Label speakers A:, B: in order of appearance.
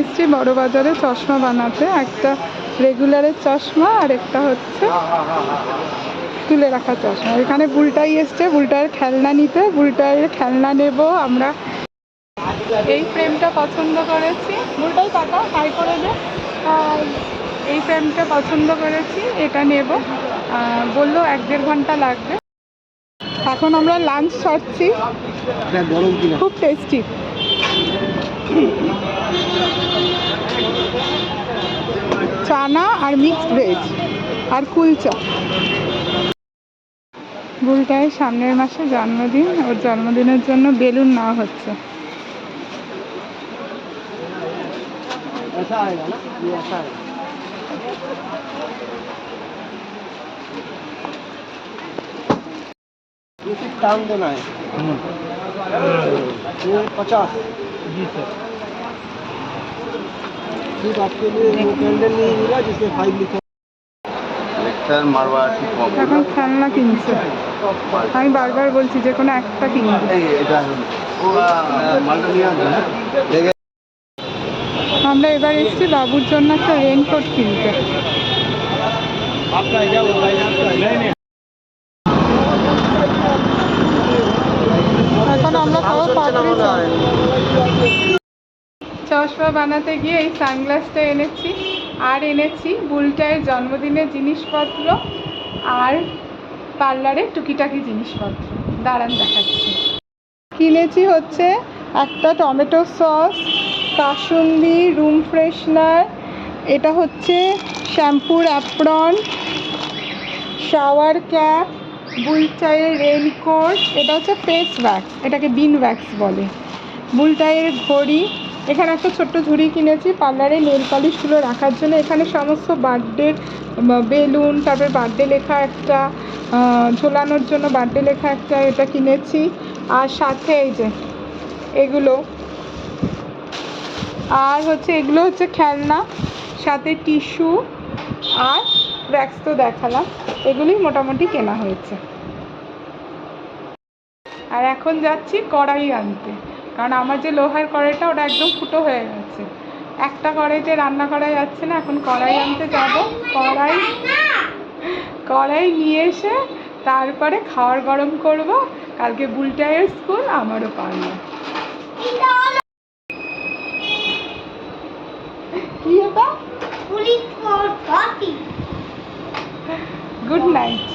A: এসেছি বড় বাজারে চশমা বানাতে। একটা রেগুলারের চশমা আর একটা হচ্ছে তুলে রাখা চশমা। এখানে বুলটাই এসছে বুলটার খেলনা নিতে, বুলটার খেলনা নেব আমরা। এই ফ্রেমটা পছন্দ করেছি, বুলটাই টাকা হাই করে দে। এই ফ্রেমটা পছন্দ করেছি, এটা নেব। বললো 1-1.5 ঘন্টা লাগবে। এখন আমরা লাঞ্চ সারছি, খুব টেস্টি। চানা আর মিক্সড ভেজ আর কুলচা। বুলটায়ের সামনের মাসে জন্মদিন, ওর জন্মদিনের জন্য বেলুন নেওয়া হচ্ছে।
B: दाम देना है 50 जी सर। सिर्फ आपके लिए वो कैंडल नहीं मिला जिसमें 5 लिखा
A: এখন খেলনা কিনছে। আমি বারবার বলছি যে কোনো একটা কিনবে। আমরা এবার এসেছি বাবুর জন্য একটা রেনকোট কিনতে। এখন আমরা চশমা বানাতে গিয়ে এই সানগ্লাসটা এনেছি, আর এনেছি বুলটায়ের জন্মদিনের জিনিসপত্র আর পার্লারের টুকিটাকি জিনিসপত্র। দাঁড়ান দেখাচ্ছি। কিনেছি হচ্ছে একটা tomato sauce, kasundi, room freshener, এটা হচ্ছে শ্যাম্পুর অ্যাপ্রন, শাওয়ার ক্যাপ, বুলটায়ের রেনকোট, এটা হচ্ছে ফেস ওয়্যাক্স, এটাকে বিন ওয়্যাক্স বলে, বুলটায়ের ঘড়ি। এখানে একটা ছোট্ট ঝুড়ি কিনেছি পার্লারে নেল পলিশগুলো রাখার জন্য। এখানে সমস্ত বার্থডের বেলুন, তারপর বার্থডে লেখা একটা ঝোলানোর জন্য বার্থডে লেখা একটা এটা কিনেছি। আর সাথে এই যে এগুলো, আর হচ্ছে এগুলো হচ্ছে খেলনা, সাথে টিস্যু আর ওয়্যাক্স তো দেখালাম। এগুলি মোটামুটি কেনা হয়েছে। আর এখন যাচ্ছি কড়াই আনতে, কারণ আমার যে লোহার কড়াইটা ওটা একদম ফুটো হয়ে গেছে। একটা কড়াইতে রান্না করা যাচ্ছে না, এখন কড়াই আনতে যাব। কড়াই নিয়ে এসে তারপরে খাওয়ার গরম করব। কালকে বুলটায়ের স্কুল, আমারও পারলাম। কি এটা? Good night.